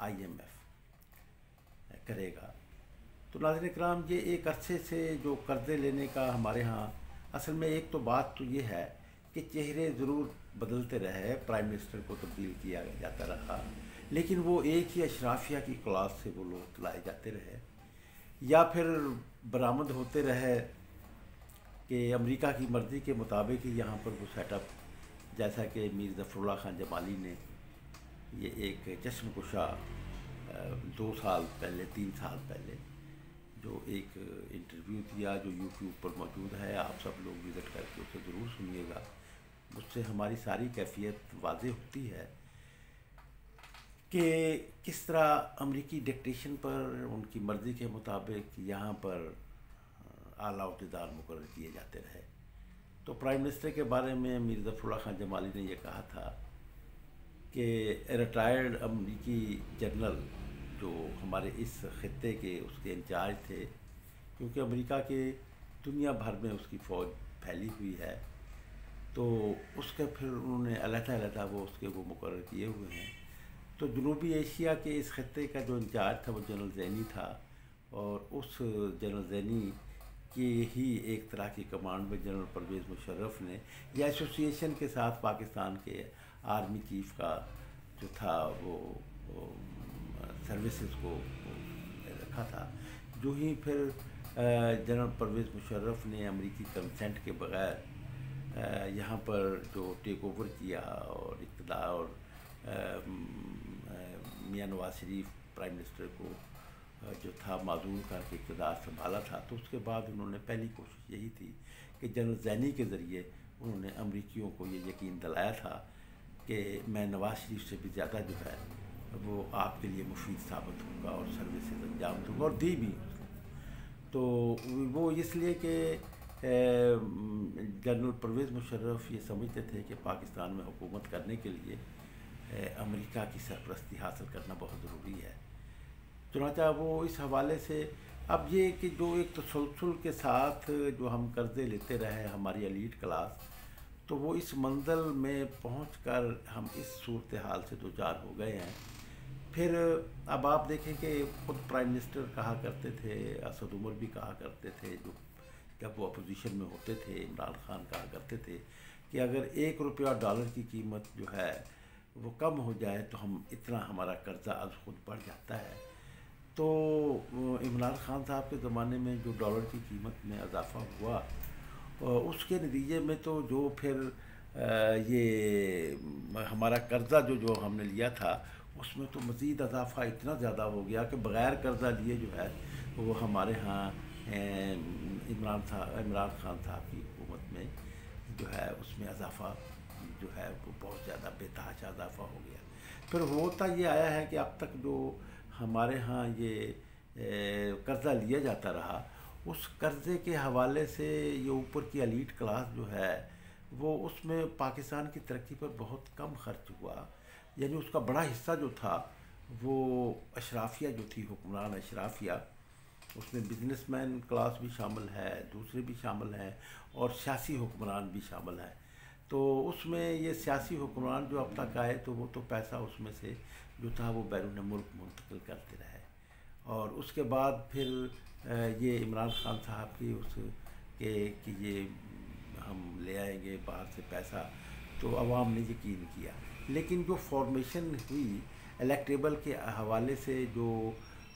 IMF کرے گا۔ تو ناظرین کرام، یہ ایک عرصے سے جو قرضے لینے کا ہمارے ہاں، اصل میں ایک تو بات تو یہ ہے کہ چہرے ضرور بدلتے رہے، پرائم منسٹر کو تبدیل کیا جاتا رہا، لیکن وہ ایک ہی اشرافیہ کی کلاس سے وہ لوگ لائے جاتے رہے، یا پھر برآمد ہوتے رہے کہ امریکہ کی مرضی کے مطابق ہی یہاں پر وہ سیٹ اپ، جیسا کہ میر ظفر اللہ خان جمالی نے یہ ایک چشم کشا 2 سال پہلے 3 سال پہلے جو ایک انٹرویو دیا، جو یوٹیوب پر موجود ہے، آپ سب لوگ وزٹ کر کے اسے ضرور سنیے گا، اس سے ہماری ساری کیفیت واضح ہوتی ہے کہ کس طرح امریکی ڈکٹیشن پر ان کی مرضی کے مطابق یہاں پر اعلیٰ عہدیدار مقرر کیے جاتے رہے۔ تو پرائم منسٹر کے بارے میں میر ظفر اللہ خان جمالی نے یہ کہا تھا کہ ریٹائرڈ امریکی جنرل جو ہمارے اس خطے کے اس کے انچارج تھے، کیونکہ امریکہ کے دنیا بھر میں اس کی فوج پھیلی ہوئی ہے، تو اس کے پھر انہوں نے علیحدہ وہ اس کے وہ مقرر کیے ہوئے ہیں۔ تو جنوبی ایشیا کے اس خطے کا جو انچارج تھا وہ جنرل زینی تھا، اور اس جنرل زینی کی ہی ایک طرح کی کمانڈ میں جنرل پرویز مشرف نے یا ایسوسی ایشن کے ساتھ پاکستان کے آرمی چیف کا جو تھا وہ سروسز کو رکھا تھا۔ جو ہی پھر جنرل پرویز مشرف نے امریکی کنسنٹ کے بغیر یہاں پر جو ٹیک اوور کیا اور اقتدار اور میاں نواز شریف پرائم منسٹر کو جو تھا معزول کر کے اقتدار سنبھالا تھا، تو اس کے بعد انہوں نے پہلی کوشش یہی تھی کہ جنرل زینی کے ذریعے انہوں نے امریکیوں کو یہ یقین دلایا تھا کہ میں نواز شریف سے بھی زیادہ جو ہے وہ آپ کے لیے مفید ثابت ہوگا اور سروسز انجام دوں گا، اور دی بھی۔ تو وہ اس لیے کہ جنرل پرویز مشرف یہ سمجھتے تھے کہ پاکستان میں حکومت کرنے کے لیے امریکہ کی سرپرستی حاصل کرنا بہت ضروری ہے۔ چنانچہ وہ اس حوالے سے اب یہ کہ جو ایک تسلسل کے ساتھ جو ہم قرضے لیتے رہے ہماری ایلیٹ کلاس، تو وہ اس منزل میں پہنچ کر ہم اس صورتحال سے دوچار ہو گئے ہیں۔ پھر اب آپ دیکھیں کہ خود پرائم منسٹر کہا کرتے تھے، اسد عمر بھی کہا کرتے تھے، جو جب وہ اپوزیشن میں ہوتے تھے، عمران خان کہا کرتے تھے کہ اگر $1 کی قیمت جو ہے وہ کم ہو جائے تو ہم اتنا ہمارا قرضہ از خود بڑھ جاتا ہے۔ تو عمران خان صاحب کے زمانے میں جو ڈالر کی قیمت میں اضافہ ہوا، اس کے نتیجے میں تو جو پھر یہ ہمارا قرضہ جو ہم نے لیا تھا اس میں تو مزید اضافہ اتنا زیادہ ہو گیا کہ بغیر قرضہ لیے جو ہے وہ ہمارے ہاں عمران خان صاحب کی حکومت میں جو ہے اس میں اضافہ جو ہے وہ بہت زیادہ بے تحاشا اضافہ ہو گیا۔ پھر ہوتا یہ آیا ہے کہ اب تک جو ہمارے ہاں یہ قرضہ لیا جاتا رہا، اس قرضے کے حوالے سے یہ اوپر کی ایلیٹ کلاس جو ہے وہ اس میں پاکستان کی ترقی پر بہت کم خرچ ہوا، یعنی اس کا بڑا حصہ جو تھا وہ اشرافیہ جو تھی، حکمران اشرافیہ، اس میں بزنس مین کلاس بھی شامل ہے، دوسرے بھی شامل ہیں، اور سیاسی حکمران بھی شامل ہیں۔ تو اس میں یہ سیاسی حکمران جو اب تک آئے تو وہ تو پیسہ اس میں سے جو تھا وہ بیرون ملک منتقل کرتے رہے، اور اس کے بعد پھر یہ عمران خان صاحب کی اس کہ یہ ہم لے آئیں گے باہر سے پیسہ، تو عوام نے یقین کیا۔ لیکن جو فارمیشن ہوئی الیکٹیبل کے حوالے سے جو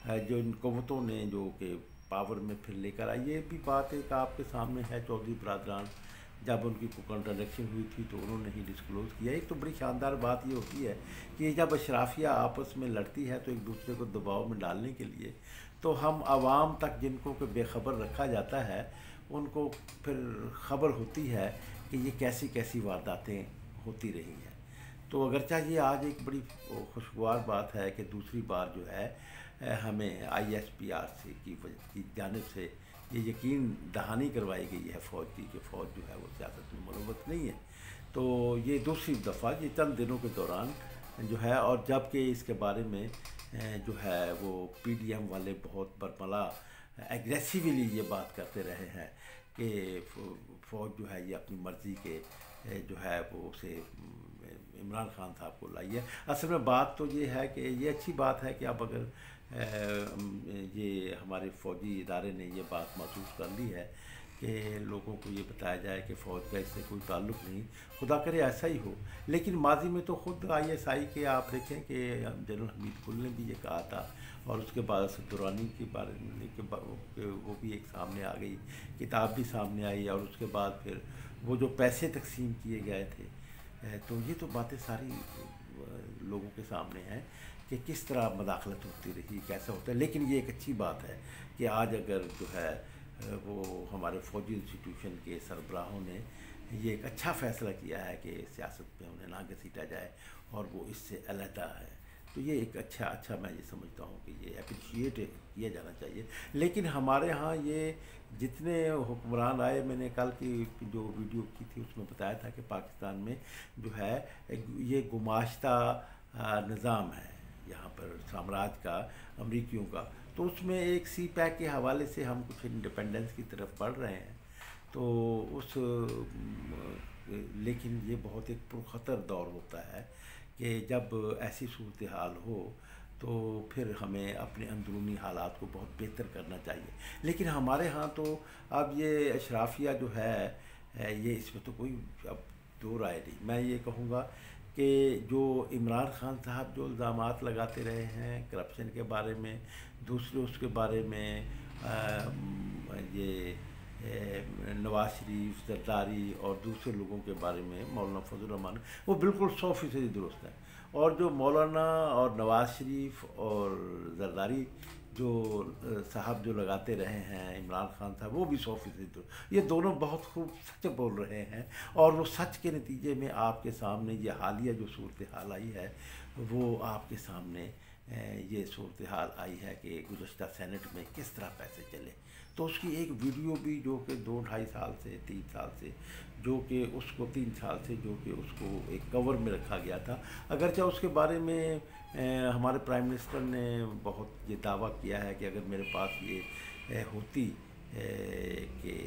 ان قوتوں نے جو کہ پاور میں پھر لے کر آئی، یہ بھی بات ایک آپ کے سامنے ہے، چودھری برادران جب ان کی کوئی کنٹراڈکشن ہوئی تھی تو انہوں نے ہی ڈسکلوز کیا۔ ایک تو بڑی شاندار بات یہ ہوتی ہے کہ جب اشرافیہ آپس میں لڑتی ہے تو ایک دوسرے کو دباؤ میں ڈالنے کے لیے، تو ہم عوام تک جن کو بے خبر رکھا جاتا ہے ان کو پھر خبر ہوتی ہے کہ یہ کیسی کیسی وارداتیں ہوتی رہی ہیں۔ تو اگرچہ یہ آج ایک بڑی خوشگوار بات ہے کہ دوسری بار جو ہے ہمیں ISPR کی جانب سے یہ یقین دہانی کروائی گئی ہے فوج کی کہ فوج جو ہے وہ سیاست میں ملوث نہیں ہے۔ تو یہ دوسری دفعہ یہ چند دنوں کے دوران جو ہے، اور جب کہ اس کے بارے میں جو ہے وہ PDM والے بہت برملا ایگریسیولی یہ بات کرتے رہے ہیں کہ فوج جو ہے یہ اپنی مرضی کے جو ہے وہ اسے عمران خان صاحب کو لائی ہے۔ اصل میں بات تو یہ ہے کہ یہ اچھی بات ہے کہ اب اگر یہ ہمارے فوجی ادارے نے یہ بات محسوس کر لی ہے کہ لوگوں کو یہ بتایا جائے کہ فوج کا اس سے کوئی تعلق نہیں، خدا کرے ایسا ہی ہو۔ لیکن ماضی میں تو خود ISI کے آپ دیکھیں کہ جنرل حمید گل نے بھی یہ کہا تھا، اور اس کے بعد اسد درانی کے بارے میں کہ وہ بھی ایک سامنے آ گئی، کتاب بھی سامنے آئی، اور اس کے بعد پھر وہ جو پیسے تقسیم کیے گئے تھے، تو یہ تو باتیں ساری لوگوں کے سامنے ہیں کہ کس طرح مداخلت ہوتی رہی، کیسا ہوتا ہے۔ لیکن یہ ایک اچھی بات ہے کہ آج اگر جو ہے وہ ہمارے فوجی انسٹیٹیوشن کے سربراہوں نے یہ ایک اچھا فیصلہ کیا ہے کہ سیاست میں انہیں نہ گھسیٹا جائے اور وہ اس سے علیحدہ ہے، تو یہ ایک اچھا میں یہ سمجھتا ہوں کہ یہ اپریشیٹ کیا جانا چاہیے۔ لیکن ہمارے ہاں یہ جتنے حکمران آئے، میں نے کل کی جو ویڈیو کی تھی اس میں بتایا تھا کہ پاکستان میں جو ہے یہ گماشتہ نظام ہے یہاں پر سامراج کا، امریکیوں کا، تو اس میں ایک CPAC کے حوالے سے ہم کچھ انڈیپینڈنس کی طرف بڑھ رہے ہیں، تو لیکن یہ بہت ایک پرخطر دور ہوتا ہے کہ جب ایسی صورتحال ہو تو پھر ہمیں اپنے اندرونی حالات کو بہت بہتر کرنا چاہیے۔ لیکن ہمارے ہاں تو اب یہ اشرافیہ جو ہے یہ اس میں تو کوئی اب دو رائے نہیں۔ میں یہ کہوں گا کہ جو عمران خان صاحب جو الزامات لگاتے رہے ہیں کرپشن کے بارے میں، دوسرے اس کے بارے میں یہ نواز شریف، زرداری اور دوسرے لوگوں کے بارے میں، مولانا فضل الرحمان، وہ بالکل 100% درست ہے۔ اور جو مولانا اور نواز شریف اور زرداری جو صاحب جو لگاتے رہے ہیں عمران خان صاحب، وہ بھی 100% درست۔ یہ دونوں بہت خوب سچ بول رہے ہیں، اور وہ سچ کے نتیجے میں آپ کے سامنے یہ حالیہ جو صورتحال آئی ہے وہ آپ کے سامنے یہ صورتحال آئی ہے کہ گزشتہ سینٹ میں کس طرح پیسے چلے۔ تو اس کی ایک ویڈیو بھی جو کہ 2-2.5 سال سے 3 سال سے جو کہ اس کو 3 سال سے جو کہ اس کو ایک کور میں رکھا گیا تھا، اگرچہ اس کے بارے میں ہمارے پرائم منسٹر نے بہت یہ دعویٰ کیا ہے کہ اگر میرے پاس یہ ہوتی کہ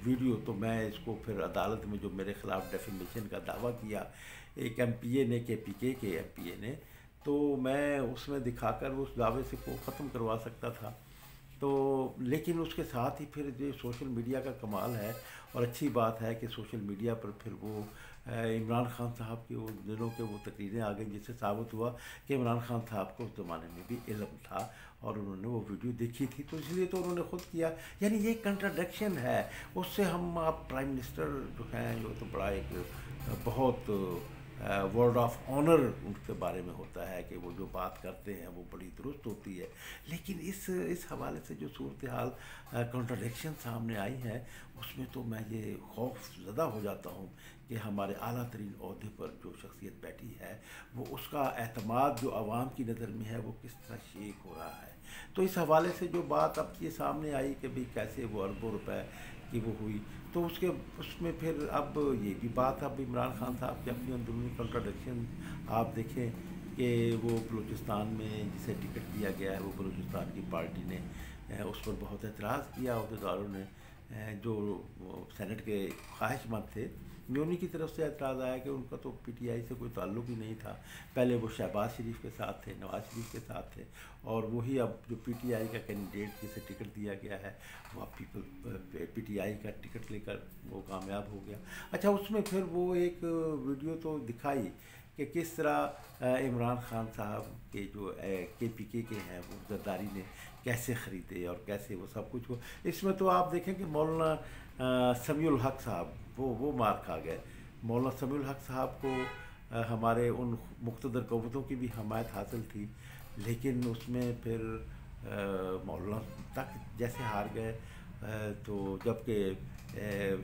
ویڈیو تو میں اس کو پھر عدالت میں جو میرے خلاف ڈیفیمیشن کا دعویٰ کیا ایک MPA نے، KPK کے MPA نے، تو میں اس میں دکھا کر اس دعوے سے کو ختم کروا سکتا تھا۔ تو لیکن اس کے ساتھ ہی پھر جو سوشل میڈیا کا کمال ہے، اور اچھی بات ہے کہ سوشل میڈیا پر پھر وہ عمران خان صاحب کے ان دنوں کے وہ تقریریں آ گئیں، جس سے ثابت ہوا کہ عمران خان صاحب کو اس زمانے میں بھی علم تھا اور انہوں نے وہ ویڈیو دیکھی تھی، تو اس لیے تو انہوں نے خود کیا۔ یعنی یہ کنٹراڈکشن ہے، اس سے ہم آپ پرائم منسٹر جو ہیں جو تو بڑا ایک بہت ورڈ آف آنر ان کے بارے میں ہوتا ہے کہ وہ جو بات کرتے ہیں وہ بڑی درست ہوتی ہے، لیکن اس حوالے سے جو صورتحال کنٹراڈکشن سامنے آئی ہے اس میں تو میں یہ خوف زدہ ہو جاتا ہوں کہ ہمارے اعلیٰ ترین عہدے پر جو شخصیت بیٹھی ہے وہ اس کا اعتماد جو عوام کی نظر میں ہے وہ کس طرح شیک ہو رہا ہے۔ تو اس حوالے سے جو بات اب یہ سامنے آئی کہ بھئی کیسے وہ اربوں روپے کی وہ ہوئی، تو اس میں پھر اب یہ بھی بات اب عمران خان صاحب کی اپنی اندرونی کنٹراڈکشن آپ دیکھیں کہ وہ بلوچستان میں جسے ٹکٹ دیا گیا ہے وہ بلوچستان کی پارٹی نے اس پر بہت اعتراض کیا، عہدیداروں نے جو سینٹ کے خواہش مند تھے، انہی کی طرف سے اعتراض آیا کہ ان کا تو PTI سے کوئی تعلق ہی نہیں تھا، پہلے وہ شہباز شریف کے ساتھ تھے، نواز شریف کے ساتھ تھے، اور وہی اب جو PTI کا کینڈیڈیٹ جسے ٹکٹ دیا گیا ہے وہ اب PTI کا ٹکٹ لے کر وہ کامیاب ہو گیا۔ اچھا، اس میں پھر وہ ایک ویڈیو تو دکھائی کہ کس طرح عمران خان صاحب کے جو KPK کے ہیں وہ زرداری نے کیسے خریدے اور کیسے وہ سب کچھ ہو۔ اس میں تو آپ دیکھیں کہ مولانا سمیع الحق صاحب وہ مار کھا گئے۔ مولانا سمیع الحق صاحب کو ہمارے ان مقتدر قوتوں کی بھی حمایت حاصل تھی، لیکن اس میں پھر مولانا تک جیسے ہار گئے، تو جبکہ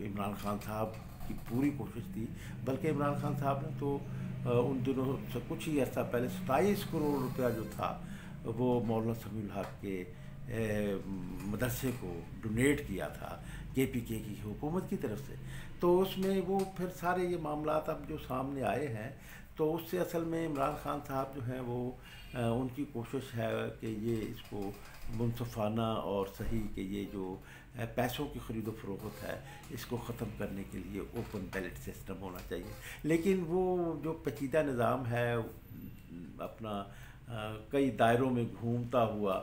عمران خان صاحب کی پوری کوشش تھی، بلکہ عمران خان صاحب نے تو ان دنوں سے کچھ ہی عرصہ پہلے 27 کروڑ روپیہ جو تھا وہ مولانا سمیع الحق کے مدرسے کو ڈونیٹ کیا تھا KPK کی حکومت کی طرف سے۔ تو اس میں وہ پھر سارے یہ معاملات اب جو سامنے آئے ہیں، تو اس سے اصل میں عمران خان صاحب جو ہیں وہ ان کی کوشش ہے کہ یہ اس کو منصفانہ اور صحیح کہ یہ جو پیسوں کی خرید و فروخت ہے اس کو ختم کرنے کے لیے اوپن بیلٹ سسٹم ہونا چاہیے. لیکن وہ جو پیچیدہ نظام ہے اپنا کئی دائروں میں گھومتا ہوا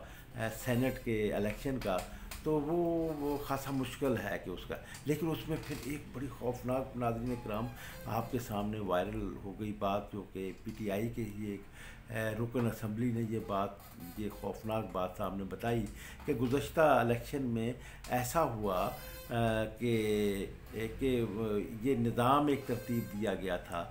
سینٹ کے الیکشن کا، تو وہ خاصا مشکل ہے کہ اس کا. لیکن اس میں پھر ایک بڑی خوفناک، ناظرین کرام آپ کے سامنے وائرل ہو گئی بات، جو کہ پی ٹی آئی کے ہی ایک رکن اسمبلی نے یہ خوفناک بات سامنے بتائی کہ گزشتہ الیکشن میں ایسا ہوا کہ یہ نظام ایک ترتیب دیا گیا تھا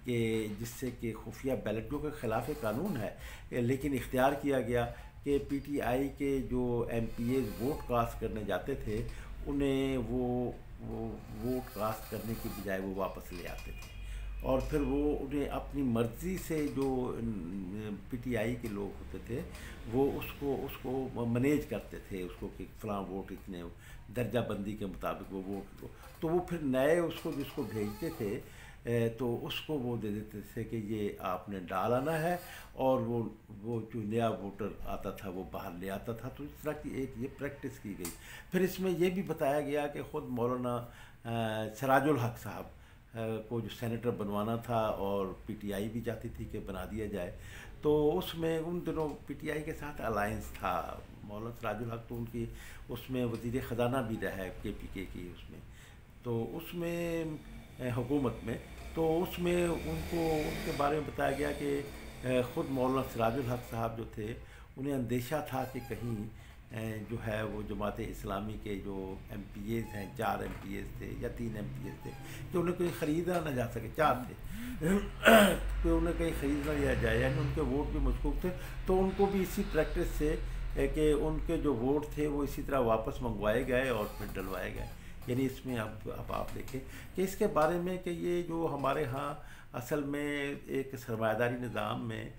کہ جس سے کہ خفیہ بیلٹ، جو کہ خلاف قانون ہے لیکن اختیار کیا گیا کہ پی ٹی آئی کے جو M P As vote cast کرنے جاتے تھے انہیں وہ ووٹ کاسٹ کرنے کی بجائے وہ واپس لے آتے تھے، اور پھر وہ انہیں اپنی مرضی سے جو پی ٹی آئی کے لوگ ہوتے تھے وہ اس کو مینیج کرتے تھے، اس کو کہ فلاں ووٹ اتنے درجہ بندی کے مطابق وہ ووٹ، تو وہ پھر نئے اس کو جس کو بھیجتے تھے تو اس کو وہ دے دیتے تھے کہ یہ آپ نے ڈالانا ہے، اور وہ جو نیا ووٹر آتا تھا وہ باہر لے آتا تھا. تو اس طرح کی ایک یہ پریکٹس کی گئی. پھر اس میں یہ بھی بتایا گیا کہ خود مولانا سراج الحق صاحب کو جو سینیٹر بنوانا تھا اور پی ٹی آئی بھی چاہتی تھی کہ بنا دیا جائے، تو اس میں ان دنوں پی ٹی آئی کے ساتھ الائنس تھا. مولانا سراج الحق تو ان کی اس میں وزیر خزانہ بھی رہا ہے کے پی کے کی اس میں، تو اس میں حکومت میں، تو اس میں ان کے بارے میں بتایا گیا کہ خود مولانا سراج الحق صاحب جو تھے انہیں اندیشہ تھا کہ کہیں جو ہے وہ جماعت اسلامی کے جو ایم پی ایز ہیں، 4 ایم پی ایز تھے یا 3 ایم پی ایز تھے، کہ انہیں کوئی خریدا نہ جا سکے، 4 تھے کہ انہیں کہیں خرید نہ لیا جائے، یعنی ان کے ووٹ بھی مشکوک تھے. تو ان کو بھی اسی پریکٹس سے کہ ان کے جو ووٹ تھے وہ اسی طرح واپس منگوائے گئے اور پھر ڈلوائے گئے. یعنی اس میں اب آپ دیکھیں کہ اس کے بارے میں کہ یہ جو ہمارے ہاں اصل میں ایک سرمایہ داری نظام میں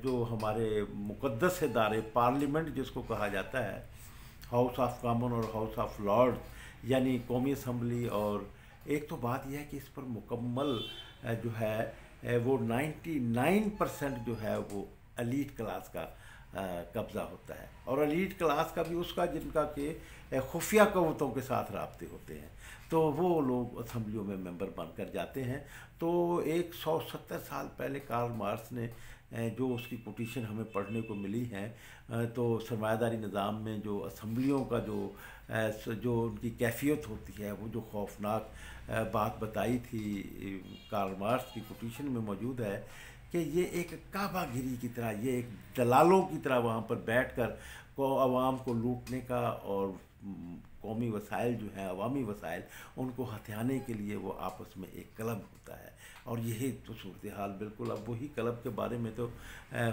جو ہمارے مقدس ادارے پارلیمنٹ جس کو کہا جاتا ہے، ہاؤس آف کامن اور ہاؤس آف لارڈز، یعنی قومی اسمبلی، اور ایک تو بات یہ ہے کہ اس پر مکمل جو ہے وہ 99% جو ہے وہ ایلیٹ کلاس کا قبضہ ہوتا ہے، اور ایلیٹ کلاس کا بھی اس کا جن کا کہ خفیہ قوتوں کے ساتھ رابطے ہوتے ہیں، تو وہ لوگ اسمبلیوں میں ممبر بن کر جاتے ہیں. تو 170 سال پہلے کارل مارکس نے جو اس کی کوٹیشن ہمیں پڑھنے کو ملی ہیں، تو سرمایہ داری نظام میں جو اسمبلیوں کا جو ان کی کیفیت ہوتی ہے، وہ جو خوفناک بات بتائی تھی کارل مارکس کی کوٹیشن میں موجود ہے کہ یہ ایک کعبہ گیری کی طرح، یہ ایک دلالوں کی طرح وہاں پر بیٹھ کر عوام کو لوٹنے کا اور قومی وسائل جو ہیں، عوامی وسائل، ان کو ہتھیانے کے لیے وہ آپس میں ایک کلب ہوتا ہے. اور یہی تو صورتحال بالکل اب وہی کلب کے بارے میں تو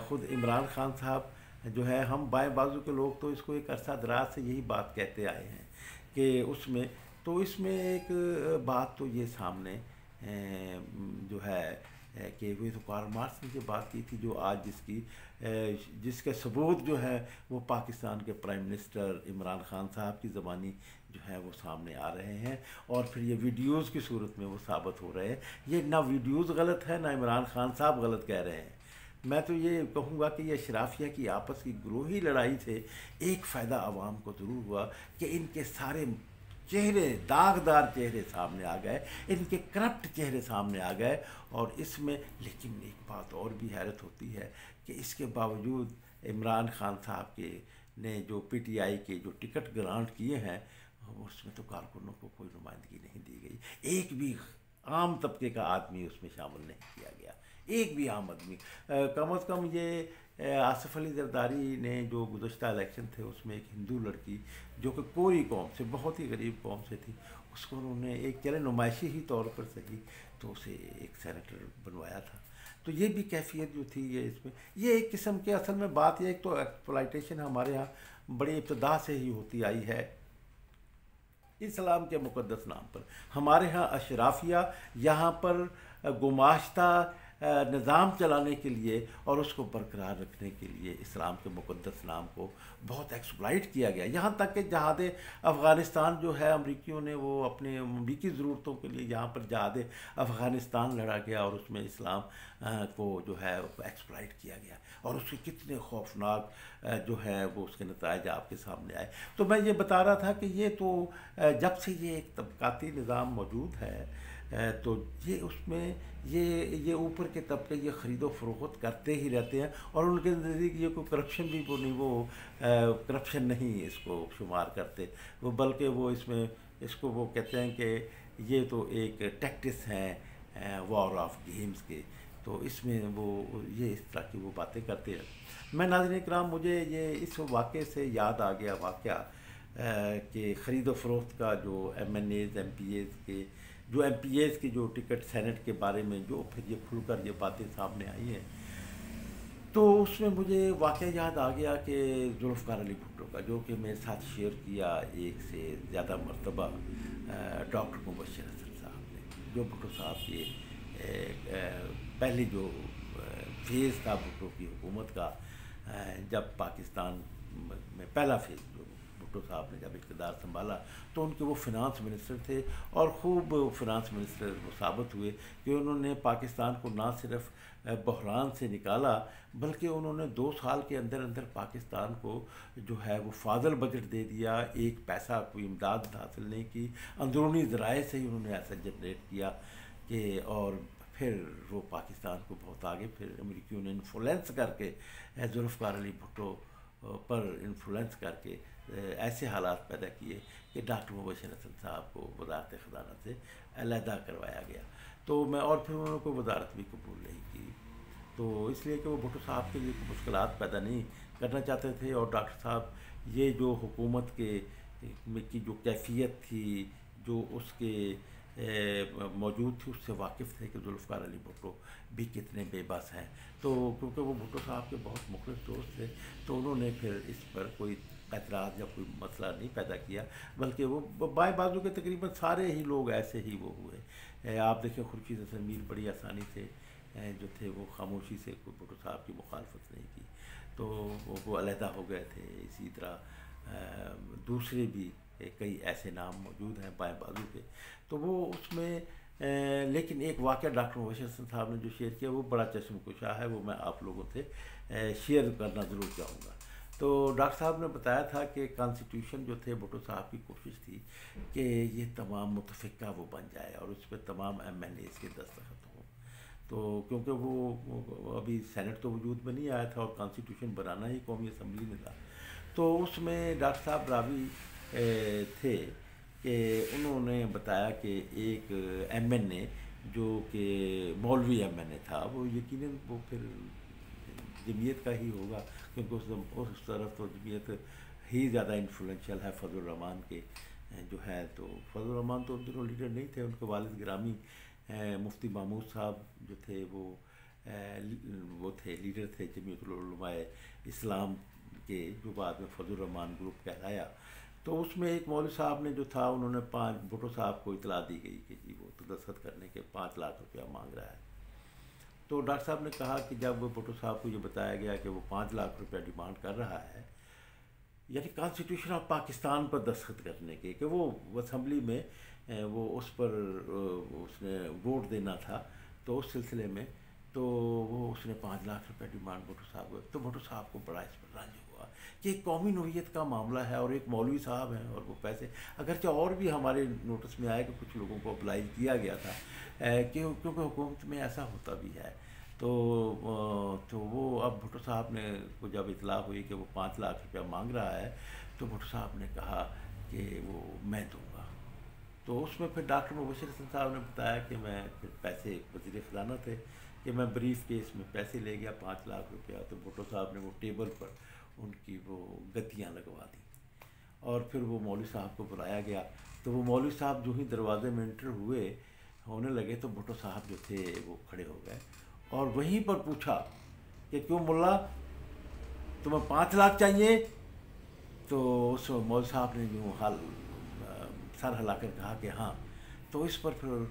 خود عمران خان صاحب جو ہے، ہم بائیں بازو کے لوگ تو اس کو ایک عرصہ دراز سے یہی بات کہتے آئے ہیں کہ اس میں ایک بات تو یہ سامنے جو ہے کہ وہ تو کارل مارکس نے جو بات کی تھی، جو آج جس کے ثبوت جو ہے وہ پاکستان کے پرائم منسٹر عمران خان صاحب کی زبانی جو ہے وہ سامنے آ رہے ہیں، اور پھر یہ ویڈیوز کی صورت میں وہ ثابت ہو رہے ہیں. یہ نہ ویڈیوز غلط ہے، نہ عمران خان صاحب غلط کہہ رہے ہیں. میں تو یہ کہوں گا کہ یہ اشرافیہ کی آپس کی گروہی لڑائی سے ایک فائدہ عوام کو ضرور ہوا کہ ان کے سارے چہرے، داغدار چہرے سامنے آ گئے، ان کے کرپٹ چہرے سامنے آ گئے. اور اس میں لیکن ایک بات اور بھی حیرت ہوتی ہے کہ اس کے باوجود عمران خان صاحب نے جو پی ٹی آئی کے جو ٹکٹ گرانٹ کیے ہیں، اس میں تو کارکنوں کو کوئی نمائندگی نہیں دی گئی. ایک بھی عام طبقے کا آدمی اس میں شامل نہیں کیا گیا، ایک بھی عام آدمی. کم از کم یہ آصف علی زرداری نے جو گزشتہ الیکشن تھے اس میں ایک ہندو لڑکی جو کہ کوری قوم سے، بہت ہی غریب قوم سے تھی، اس کو انہوں نے ایک چلے نمائشی ہی طور پر صحیح تو اسے ایک سینیٹر بنوایا تھا. تو یہ بھی کیفیت جو تھی یہ اس میں، یہ ایک قسم کے اصل میں بات یہ، ایک تو ایکسپلائٹیشن ہمارے ہاں بڑی ابتدا سے ہی ہوتی آئی ہے اسلام کے مقدس نام پر. ہمارے ہاں اشرافیہ یہاں پر گماشتہ نظام چلانے کے لیے اور اس کو برقرار رکھنے کے لیے اسلام کے مقدس نام کو بہت ایکسپلائٹ کیا گیا، یہاں تک کہ جہاد افغانستان جو ہے امریکیوں نے وہ اپنے امریکی ضرورتوں کے لیے یہاں پر جہاد افغانستان لڑا گیا اور اس میں اسلام کو جو ہے ایکسپلائٹ کیا گیا، اور اس کے کتنے خوفناک جو ہے وہ اس کے نتائج آپ کے سامنے آئے۔ تو میں یہ بتا رہا تھا کہ یہ تو جب سے یہ ایک طبقاتی نظام موجود ہے تو یہ اس میں یہ اوپر کے طبقے یہ خرید و فروخت کرتے ہی رہتے ہیں، اور ان کے نزدیک یہ کوئی کرپشن بھی وہ کرپشن نہیں اس کو شمار کرتے وہ، بلکہ وہ اس کو وہ کہتے ہیں کہ یہ تو ایک ٹیکٹس ہیں وار آف گیمز کے، تو اس میں وہ یہ اس طرح کی وہ باتیں کرتے ہیں۔ میں ناظرین کرام، مجھے یہ اس واقعے سے یاد آ گیا واقعہ کہ خرید و فروخت کا جو M N As M P As کی جو ٹکٹ سینٹ کے بارے میں جو پھر یہ کھل کر یہ باتیں سامنے آئی ہیں، تو اس میں مجھے واقعہ یاد آ گیا کہ ذوالفقار علی بھٹو کا، جو کہ میرے ساتھ شیئر کیا ایک سے زیادہ مرتبہ ڈاکٹر مبشر حسن صاحب نے، جو بھٹو صاحب کے پہلے جو فیز تھا بھٹو کی حکومت کا، جب پاکستان میں پہلا فیز جو بھٹو صاحب نے جب اقتدار سنبھالا تو ان کے وہ فنانس منسٹر تھے، اور خوب فنانس منسٹر وہ ثابت ہوئے کہ انہوں نے پاکستان کو نہ صرف بحران سے نکالا، بلکہ انہوں نے 2 سال کے اندر اندر پاکستان کو جو ہے وہ فاضل بجٹ دے دیا، ایک پیسہ کوئی امداد حاصل نہیں کی، اندرونی ذرائع سے ہی انہوں نے ایسا جنریٹ کیا کہ، اور پھر وہ پاکستان کو بہت آگے پھر امریکیوں نے انفلوئنس کر کے ذوالفقار علی بھٹو پر انفلوئنس کر کے ایسے حالات پیدا کیے کہ ڈاکٹر مبشر حسن صاحب کو وزارت خزانہ سے علیحدہ کروایا گیا، تو میں اور پھر انہوں نے کوئی وزارت بھی قبول نہیں کی، تو اس لیے کہ وہ بھٹو صاحب کے لیے کوئی مشکلات پیدا نہیں کرنا چاہتے تھے، اور ڈاکٹر صاحب یہ جو حکومت کی جو کیفیت تھی، جو اس کے موجود تھی، اس سے واقف تھے کہ ذوالفقار علی بھٹو بھی کتنے بے بس ہیں، تو کیونکہ وہ بھٹو صاحب کے بہت مخلص دوست تھے، تو انہوں نے پھر اس پر کوئی اعتراض یا کوئی مسئلہ نہیں پیدا کیا، بلکہ وہ بائیں بازو کے تقریباً سارے ہی لوگ ایسے ہی وہ ہوئے۔ آپ دیکھیں خورشید حسن میر بڑی آسانی سے جو تھے وہ خاموشی سے کوئی بھٹو صاحب کی مخالفت نہیں کی، تو وہ علیحدہ ہو گئے تھے۔ اسی طرح دوسرے بھی کئی ایسے نام موجود ہیں بائیں بازو کے، تو وہ اس میں لیکن ایک واقعہ ڈاکٹر مبشر حسن صاحب نے جو شیئر کیا وہ بڑا چشم کشا ہے، وہ میں آپ لوگوں سے شیئر کرنا ضرور چاہوں گا۔ تو ڈاکٹر صاحب نے بتایا تھا کہ کانسٹیٹیوشن جو تھے بھٹو صاحب کی کوشش تھی کہ یہ تمام متفقہ وہ بن جائے اور اس پہ تمام ایم این ایز کے دستخط ہوں، تو کیونکہ وہ ابھی سینٹ تو وجود میں نہیں آیا تھا اور کانسٹیٹیوشن بنانا ہی قومی اسمبلی میں تھا، تو اس میں ڈاکٹر صاحب راوی تھے کہ انہوں نے بتایا کہ ایک ایم این اے جو کہ مولوی ایم این اے تھا، وہ یقیناً وہ پھر جمعیت کا ہی ہوگا، کیونکہ اس طرف تو جمعیت ہی زیادہ انفلوئنشیل ہے فضل الرحمان کے جو ہے، تو فضل الرحمان تو ان دنوں لیڈر نہیں تھے، ان کے والد گرامی مفتی محمود صاحب جو تھے وہ تھے لیڈر تھے جمعیت العلماء اسلام کے، جو بعد میں فضل الرحمان گروپ کہلایا۔ تو اس میں ایک مولوی صاحب نے جو تھا، انہوں نے بھٹو صاحب کو اطلاع دی گئی کہ جی وہ دستخط کرنے کے 5 لاکھ روپیہ مانگ رہا ہے، تو ڈاکٹر صاحب نے کہا کہ جب بھٹو صاحب کو یہ بتایا گیا کہ وہ 5 لاکھ روپیہ ڈیمانڈ کر رہا ہے، یعنی کانسٹیٹیوشن آف پاکستان پر دستخط کرنے کے، کہ وہ اسمبلی میں وہ اس پر اس نے ووٹ دینا تھا، تو اس سلسلے میں تو وہ اس نے 5 لاکھ روپے ڈیمانڈ بھٹو صاحب کو، تو بھٹو صاحب کو بڑا اس پر رنج ہوا کہ ایک قومی نوعیت کا معاملہ ہے اور ایک مولوی صاحب ہیں اور وہ پیسے، اگرچہ اور بھی ہمارے نوٹس میں آئے کہ کچھ لوگوں کو اپلائز کیا گیا تھا کیونکہ حکومت میں ایسا ہوتا بھی ہے، تو وہ اب بھٹو صاحب نے کو جب اطلاع ہوئی کہ وہ 5 لاکھ روپیہ مانگ رہا ہے، تو بھٹو صاحب نے کہا کہ وہ میں دوں گا، تو اس میں پھر ڈاکٹر مبشر حسن صاحب نے بتایا کہ میں پھر پیسے وزیر خزانہ تھے کہ میں بریف کیس میں پیسے لے گیا 5 لاکھ روپیہ، تو بھٹو صاحب نے وہ ٹیبل پر ان کی وہ گتیاں لگوا دیں، اور پھر وہ مولوی صاحب کو بلایا گیا، تو وہ مولوی صاحب جو ہی دروازے میں انٹر ہونے لگے تو بھٹو صاحب جو تھے وہ کھڑے ہو گئے اور وہیں پر پوچھا کہ کیوں ملا تمہیں 5 لاکھ چاہیے؟ تو اس مولوی صاحب نے جو سر ہلا کر کہا کہ ہاں، تو اس پر پھر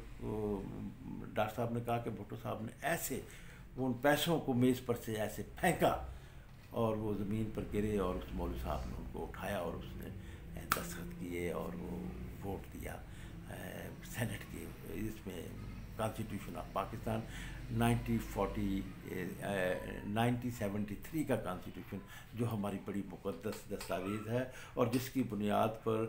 ڈاکٹر صاحب نے کہا کہ بھٹو صاحب نے ایسے وہ ان پیسوں کو میز پر سے ایسے پھینکا اور وہ زمین پر گرے، اور اس مولوی صاحب نے ان کو اٹھایا اور اس نے دستخط کیے اور وہ ووٹ دیا سینٹ کے اس میں کانسٹیٹیوشن آف پاکستان 1973 کا کانسٹیٹیوشن، جو ہماری بڑی مقدس دستاویز ہے اور جس کی بنیاد پر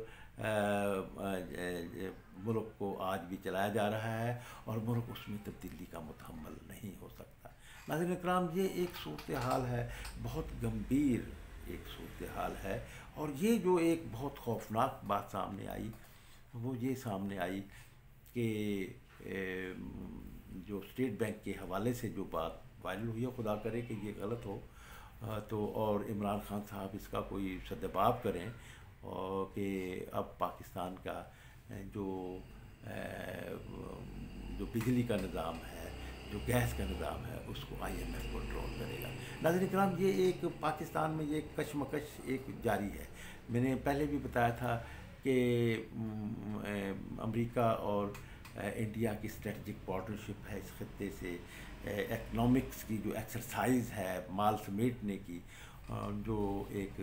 ملک کو آج بھی چلایا جا رہا ہے، اور ملک اس میں تبدیلی کا متحمل نہیں ہو سکتا۔ ناظرین اکرام، یہ ایک صورتحال ہے، بہت گمبھیر ایک صورتحال ہے، اور یہ جو ایک بہت خوفناک بات سامنے آئی وہ یہ سامنے آئی کہ جو اسٹیٹ بینک کے حوالے سے جو بات وائرل ہوئی ہے، خدا کرے کہ یہ غلط ہو تو، اور عمران خان صاحب اس کا کوئی سدباب کریں، اور کہ اب پاکستان کا جو بجلی کا نظام ہے، جو گیس کا نظام ہے، اس کو IMF کنٹرول کرے گا۔ ناظرین کرام، یہ ایک پاکستان میں یہ کشمکش ایک جاری ہے۔ میں نے پہلے بھی بتایا تھا کہ امریکہ اور انڈیا کی اسٹریٹجک پارٹنرشپ ہے اس خطے سے، اکنامکس کی جو ایکسرسائز ہے مال سمیٹنے کی، جو ایک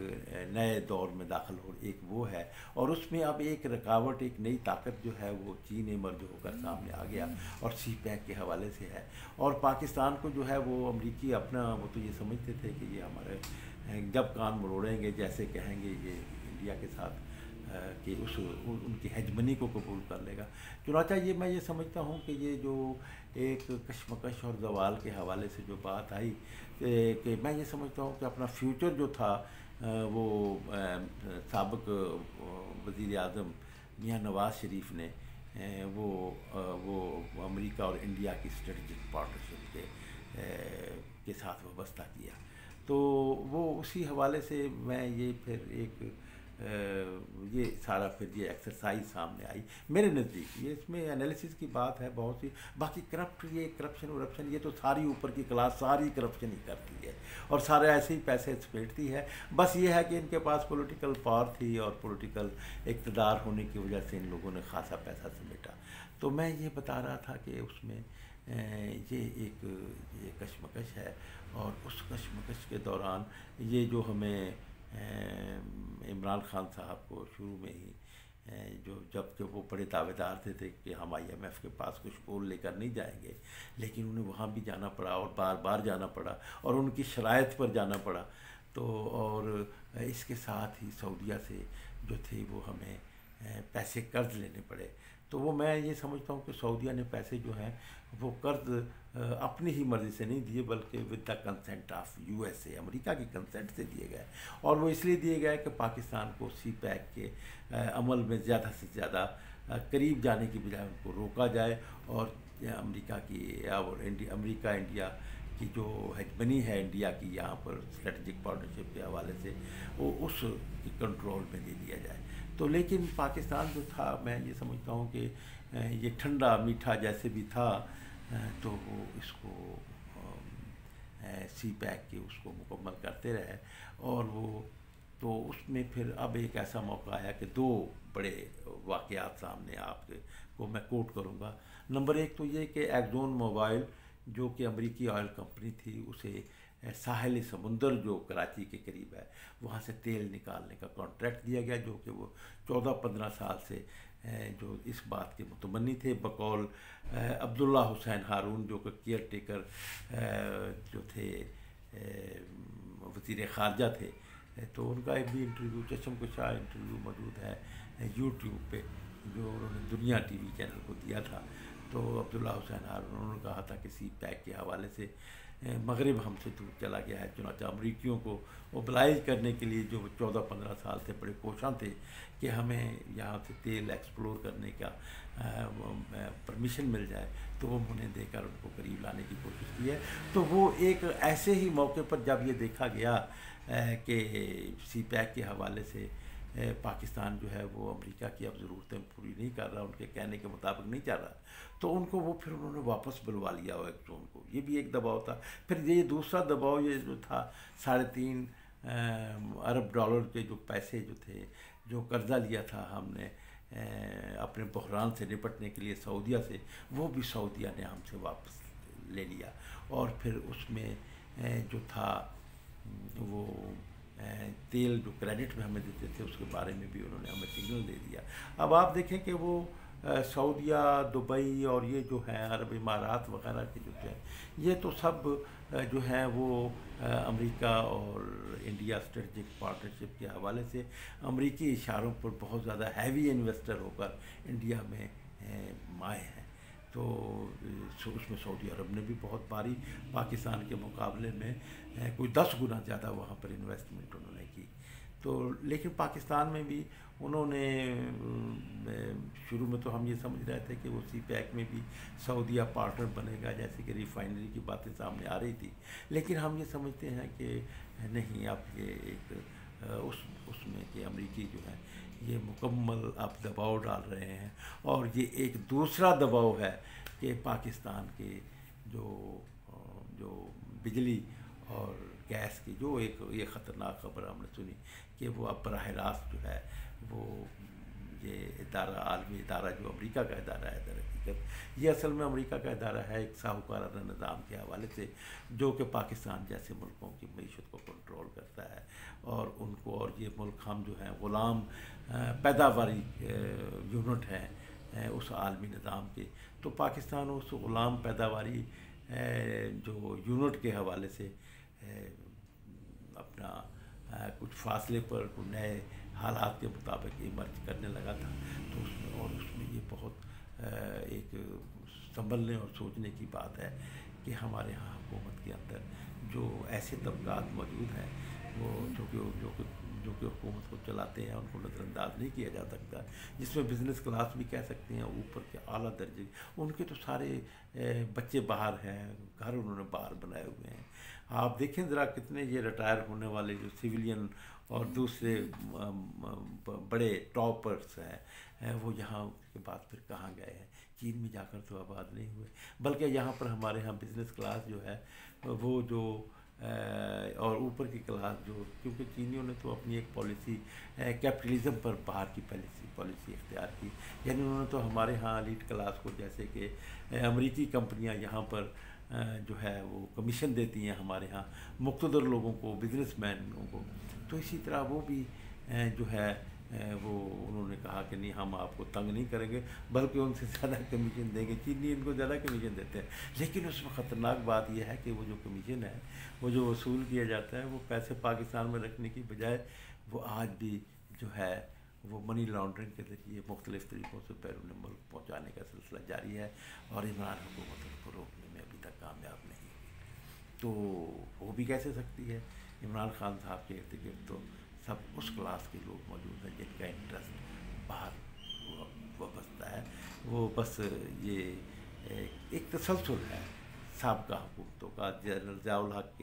نئے دور میں داخل ہو، ایک وہ ہے، اور اس میں اب ایک رکاوٹ، ایک نئی طاقت جو ہے وہ چین ایمرج ہو کر سامنے آ گیا، اور سی پیک کے حوالے سے ہے، اور پاکستان کو جو ہے وہ امریکی اپنا وہ تو یہ سمجھتے تھے کہ یہ ہمارے جب کان مروڑیں گے، جیسے کہیں گے یہ انڈیا کے ساتھ کہ ان کی ہیجمنی کو قبول کر لے گا۔ چنانچہ میں یہ سمجھتا ہوں کہ یہ جو ایک کشمکش اور زوال کے حوالے سے جو بات آئی، کہ میں یہ سمجھتا ہوں کہ اپنا فیوچر جو تھا وہ سابق وزیر اعظم میاں نواز شریف نے وہ امریکہ اور انڈیا کی اسٹریٹجک پارٹنرشپ کے ساتھ وابستہ کیا، تو وہ اسی حوالے سے میں یہ پھر ایک یہ سارا پھر یہ ایکسرسائز سامنے آئی میرے نزدیک۔ یہ اس میں انالیسس کی بات ہے بہت سی، باقی کرپشن یہ تو ساری اوپر کی کلاس ساری کرپشن ہی کرتی ہے، اور سارے ایسے ہی پیسے سمیٹتی ہے۔ بس یہ ہے کہ ان کے پاس پولیٹیکل پاور تھی، اور پولیٹیکل اقتدار ہونے کی وجہ سے ان لوگوں نے خاصا پیسہ سمیٹا۔ تو میں یہ بتا رہا تھا کہ اس میں یہ ایک کشمکش ہے، اور اس کشمکش کے دوران یہ جو ہمیں عمران خان صاحب کو شروع میں ہی جب کہ وہ بڑے دعوے دار تھے کہ ہم IMF کے پاس کچھ بول لے کر نہیں جائیں گے، لیکن انہیں وہاں بھی جانا پڑا، اور بار بار جانا پڑا، اور ان کی شرائط پر جانا پڑا، تو اور اس کے ساتھ ہی سعودیہ سے جو تھے وہ ہمیں پیسے قرض لینے پڑے۔ تو وہ میں یہ سمجھتا ہوں کہ سعودیہ نے پیسے جو ہیں وہ قرض اپنی ہی مرضی سے نہیں دیے، بلکہ with the consent of USA، امریکہ کی کنسنٹ سے دیے گئے، اور وہ اس لیے دیے گئے کہ پاکستان کو سی پیک کے عمل میں زیادہ سے زیادہ قریب جانے کی بجائے ان کو روکا جائے، اور امریکہ کی اور امریکہ انڈیا کی جو ہیجمنی ہے انڈیا کی یہاں پر اسٹریٹجک پارٹنرشپ کے حوالے سے، وہ اس کی کنٹرول میں دے دیا جائے۔ تو لیکن پاکستان جو تھا، میں یہ سمجھتا ہوں کہ یہ ٹھنڈا میٹھا جیسے بھی تھا، تو وہ اس کو سی پیک کے اس کو مکمل کرتے رہے، اور وہ تو اس میں پھر اب ایک ایسا موقع آیا کہ دو بڑے واقعات سامنے آپ کو میں کوٹ کروں گا۔ نمبر ایک تو یہ کہ ایکزون موبائل جو کہ امریکی آئل کمپنی تھی، اسے ساحل سمندر جو کراچی کے قریب ہے وہاں سے تیل نکالنے کا کانٹریکٹ دیا گیا، جو کہ وہ 14-15 سال سے جو اس بات کے متمنی تھے، بقول عبداللہ حسین ہارون جو کہ کیئر ٹیکر جو تھے وزیر خارجہ تھے، تو ان کا بھی انٹرویو چشم کشا انٹرویو موجود ہے YouTube پہ، جو انہوں نے دنیا ٹی وی چینل کو دیا تھا۔ تو عبداللہ حسین ہارون انہوں نے کہا تھا کہ سی پیک کے حوالے سے مغرب ہم سے دور چلا گیا ہے، چنانچہ امریکیوں کو اوبلائز کرنے کے لیے جو 14-15 سال سے بڑے کوشاں تھے کہ ہمیں یہاں سے تیل ایکسپلور کرنے کا پرمیشن مل جائے، تو وہ انہیں دے کر ان کو قریب لانے کی کوشش کی ہے۔ تو وہ ایک ایسے ہی موقع پر جب یہ دیکھا گیا کہ سی پیک کے حوالے سے پاکستان جو ہے وہ امریکہ کی اب ضرورتیں پوری نہیں کر رہا، ان کے کہنے کے مطابق نہیں چل رہا، تو ان کو وہ پھر انہوں نے واپس بلوا لیا ہو ایکزون کو۔ یہ بھی ایک دباؤ تھا۔ پھر یہ دوسرا دباؤ یہ جو تھا $3.5 ارب کے جو پیسے جو تھے، جو قرضہ لیا تھا ہم نے اپنے بحران سے نپٹنے کے لیے سعودیہ سے، وہ بھی سعودیہ نے ہم سے واپس لے لیا، اور پھر اس میں جو تھا وہ تیل جو کریڈٹ میں ہمیں دیتے تھے اس کے بارے میں بھی انہوں نے ہمیں سگنل دے دیا۔ اب آپ دیکھیں کہ وہ سعودیہ، دبئی اور یہ جو ہیں عرب امارات وغیرہ کے جو ہیں، یہ تو سب جو ہیں وہ امریکہ اور انڈیا اسٹریٹجک پارٹنرشپ کے حوالے سے امریکی اشاروں پر بہت زیادہ ہیوی انویسٹر ہو کر انڈیا میں مائع ہیں۔ تو اس میں سعودی عرب نے بھی بہت بھاری پاکستان کے مقابلے میں کوئی 10 گنا زیادہ وہاں پر انویسٹمنٹ انہوں نے کی۔ تو لیکن پاکستان میں بھی انہوں نے شروع میں تو ہم یہ سمجھ رہے تھے کہ وہ سی پیک میں بھی سعودیہ پارٹنر بنے گا، جیسے کہ ریفائنری کی باتیں سامنے آ رہی تھی، لیکن ہم یہ سمجھتے ہیں کہ نہیں، اب یہ ایک اس میں کہ امریکی جو ہے یہ مکمل اب دباؤ ڈال رہے ہیں، اور یہ ایک دوسرا دباؤ ہے کہ پاکستان کے جو بجلی اور گیس کی جو ایک یہ خطرناک خبر ہم نے سنی کہ وہ اب براہ راست جو ہے وہ یہ ادارہ، عالمی ادارہ جو امریکہ کا ادارہ ہے، در حقیقت یہ اصل میں امریکہ کا ادارہ ہے ایک ساہوکارانہ نظام کے حوالے سے، جو کہ پاکستان جیسے ملکوں کی معیشت کو کنٹرول کرتا ہے، اور ان کو، اور یہ ملک ہم جو ہیں غلام پیداواری یونٹ ہیں اس عالمی نظام کے، تو پاکستان اس غلام پیداواری جو یونٹ کے حوالے سے اپنا کچھ فاصلے پر کچھ نئے حالات کے مطابق ایمرج کرنے لگا تھا، تو اس میں یہ بہت ایک سنبھلنے اور سوچنے کی بات ہے کہ ہمارے ہاں حکومت کے اندر جو ایسے طبقات موجود ہیں وہ جو کہ حکومت کو چلاتے ہیں، ان کو نظر انداز نہیں کیا جا سکتا، جس میں بزنس کلاس بھی کہہ سکتے ہیں، اوپر کے اعلیٰ درجے، ان کے تو سارے بچے باہر ہیں، گھر انہوں نے باہر بنائے ہوئے ہیں۔ آپ دیکھیں ذرا کتنے یہ ریٹائر ہونے والے جو سویلین اور دوسرے بڑے ٹاپرز ہیں وہ یہاں کے بعد پھر کہاں گئے ہیں؟ چین میں جا کر تو آباد نہیں ہوئے، بلکہ یہاں پر ہمارے ہاں بزنس کلاس جو ہے وہ جو اور اوپر کی کلاس جو، کیونکہ چینیوں نے تو اپنی ایک پالیسی کیپٹلزم پر باہر کی پالیسی اختیار کی، یعنی انہوں نے تو ہمارے ہاں ایلیٹ کلاس کو، جیسے کہ امریکی کمپنیاں یہاں پر جو ہے وہ کمیشن دیتی ہیں ہمارے ہاں مقتدر لوگوں کو، بزنس مینوں کو، تو اسی طرح وہ بھی جو ہے وہ انہوں نے کہا کہ نہیں، ہم آپ کو تنگ نہیں کریں گے، بلکہ ان سے زیادہ کمیشن دیں گے۔ چینی ان کو زیادہ کمیشن دیتے ہیں، لیکن اس میں خطرناک بات یہ ہے کہ وہ جو کمیشن ہے، وہ جو وصول کیا جاتا ہے، وہ پیسے پاکستان میں رکھنے کی بجائے وہ آج بھی جو ہے وہ منی لانڈرنگ کے ذریعے مختلف طریقوں سے بیرون ملک پہنچانے کا سلسلہ جاری ہے، اور عمران حکومت ان کو روکنے میں ابھی تک کامیاب نہیں ہوئی۔ تو وہ بھی کیسے سکتی ہے؟ عمران خان صاحب کے ارد گرد تو سب اس کلاس کے لوگ موجود ہیں جن کا انٹرسٹ باہر وابستہ ہے، وہ بس یہ ایک تسلسل ہے سابقہ حکومتوں کا، جنرل ضیاء الحق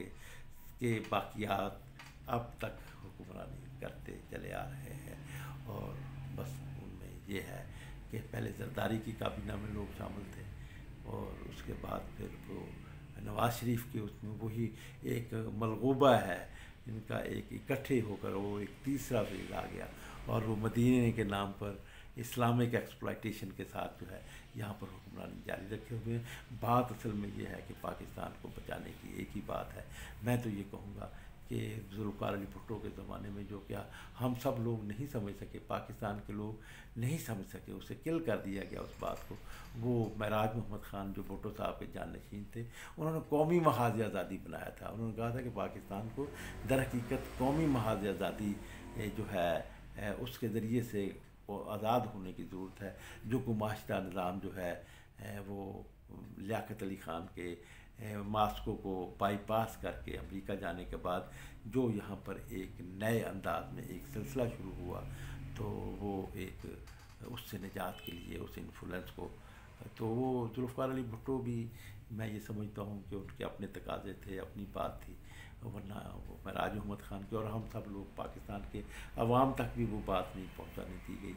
کے باقیات اب تک حکمرانی کرتے چلے آ رہے ہیں، اور بس ان میں یہ ہے کہ پہلے زرداری کی کابینہ میں لوگ شامل تھے، اور اس کے بعد پھر وہ نواز شریف کے اس میں وہی ایک ملغوبہ ہے، ان کا ایک اکٹھے ہو کر وہ ایک تیسرا فیز آ گیا، اور وہ مدینے کے نام پر اسلامک ایکسپلائٹیشن کے ساتھ جو ہے یہاں پر حکمرانی جاری رکھے ہوئے ہیں۔ بات اصل میں یہ ہے کہ پاکستان کو بچانے کی ایک ہی بات ہے۔ میں تو یہ کہوں گا کہ ذوالفقار علی بھٹو کے زمانے میں جو کیا ہم سب لوگ نہیں سمجھ سکے، پاکستان کے لوگ نہیں سمجھ سکے، اسے کل کر دیا گیا اس بات کو۔ وہ معراج محمد خان جو بھٹو صاحب کے جانشین تھے، انہوں نے قومی محاذ آزادی بنایا تھا، انہوں نے کہا تھا کہ پاکستان کو در حقیقت قومی محاذ آزادی جو ہے اس کے ذریعے سے آزاد ہونے کی ضرورت ہے، جو گماشتہ نظام جو ہے وہ لیاقت علی خان کے ماسکو کو بائی پاس کر کے امریکہ جانے کے بعد جو یہاں پر ایک نئے انداز میں ایک سلسلہ شروع ہوا، تو وہ ایک اس سے نجات کے لیے اس انفلوئنس کو، تو وہ ذوالفقار علی بھٹو بھی میں یہ سمجھتا ہوں کہ ان کے اپنے تقاضے تھے، اپنی بات تھی، ورنہ وہ معراج محمد خان کے اور ہم سب لوگ پاکستان کے عوام تک بھی وہ بات نہیں پہنچانے دی گئی،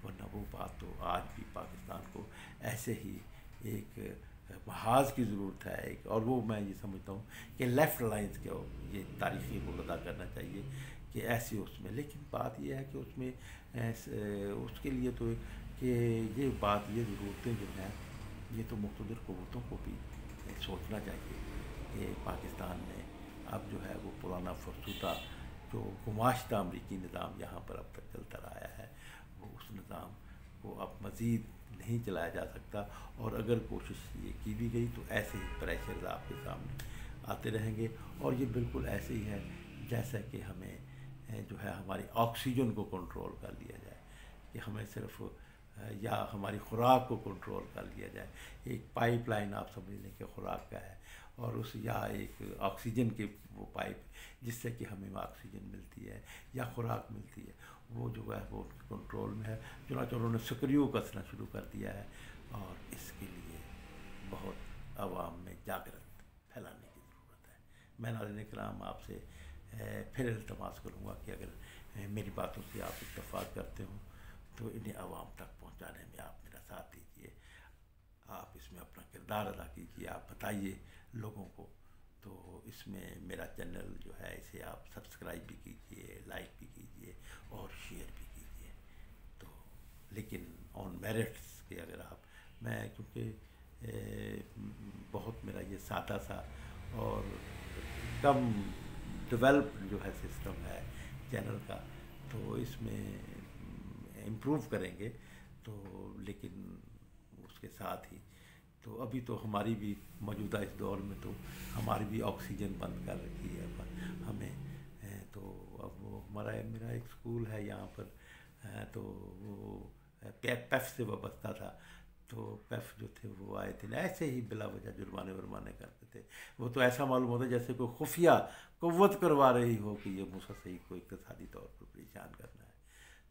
ورنہ وہ بات تو آج بھی پاکستان کو ایسے ہی ایک محاذ کی ضرورت ہے ایک، اور وہ میں یہ سمجھتا ہوں کہ لیفٹ لائنز کے یہ تاریخی رول ادا کرنا چاہیے کہ ایسی اس میں، لیکن بات یہ ہے کہ اس میں اس کے لیے تو کہ یہ بات یہ ضرورتیں جو ہیں یہ تو مقتدر قوتوں کو بھی سوچنا چاہیے کہ پاکستان میں اب جو ہے وہ پرانا فرسودہ جو گماشتہ امریکی نظام یہاں پر اب تک چلتا رہا ہے وہ اس نظام کو اب مزید نہیں چلایا جا سکتا، اور اگر کوشش یہ کی بھی گئی تو ایسے ہی پریشرز آپ کے سامنے آتے رہیں گے، اور یہ بالکل ایسے ہی ہے جیسا کہ ہمیں جو ہے ہماری آکسیجن کو کنٹرول کر لیا جائے، کہ ہمیں صرف یا ہماری خوراک کو کنٹرول کر لیا جائے، ایک پائپ لائن آپ سمجھ لیں کہ خوراک کا ہے، اور اس یا ایک آکسیجن کی وہ پائپ جس سے کہ ہمیں آکسیجن ملتی ہے یا خوراک ملتی ہے، وہ جو ہے وہ ان کے کنٹرول میں ہے، چنانچہ انہوں نے سکریو کسنا شروع کر دیا ہے، اور اس کے لیے بہت عوام میں جاگرت پھیلانے کی ضرورت ہے۔ میں ناظرین کرام آپ سے پھر التماس کروں گا کہ اگر میری باتوں سے آپ اتفاق کرتے ہوں تو انہیں عوام تک پہنچانے میں آپ میرا ساتھ دیجیے، آپ اس میں اپنا کردار ادا کیجیے، آپ بتائیے لوگوں کو، تو اس میں میرا چینل جو ہے اسے آپ سبسکرائب بھی کیجیے، لائک بھی کیجیے اور شیئر بھی کیجیے، تو لیکن آن میرٹس کہ اگر آپ میں کیونکہ بہت میرا یہ سادہ سا اور کم ڈیولپ جو ہے سسٹم ہے چینل کا، تو اس میں امپروو کریں گے، تو لیکن اس کے ساتھ ہی تو ابھی تو ہماری بھی موجودہ اس دور میں تو ہماری بھی آکسیجن بند کر رکھی ہے ہمیں، تو اب وہ میرا ایک اسکول ہے یہاں پر، تو وہ پیف سے وابستہ تھا، تو پیف جو تھے وہ آئے تھے ایسے ہی بلا وجہ جرمانے کرتے تھے، وہ تو ایسا معلوم ہوتا جیسے کوئی خفیہ قوت کروا رہی ہو کہ یہ مسلسل کو اقتصادی طور پر پریشان کرنا ہے،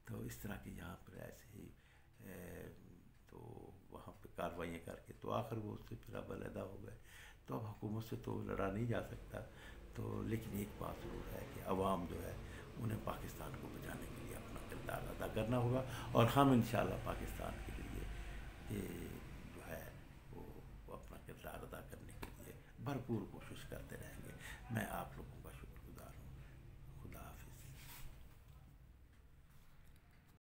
تو اس طرح کے یہاں پر ایسے ہی تو وہاں پہ کارروائیاں کر کے تو آخر وہ اس سے پھر اب علیحدہ ہو گئے، تو اب حکومت سے تو لڑا نہیں جا سکتا، تو لیکن ایک بات ضرور ہے کہ عوام جو ہے انہیں پاکستان کو بچانے کے لیے اپنا کردار ادا کرنا ہوگا، اور ہم انشاءاللہ پاکستان کے لیے جو ہے وہ اپنا کردار ادا کرنے کے لیے بھرپور کوشش کرتے رہیں گے۔ میں آپ لوگوں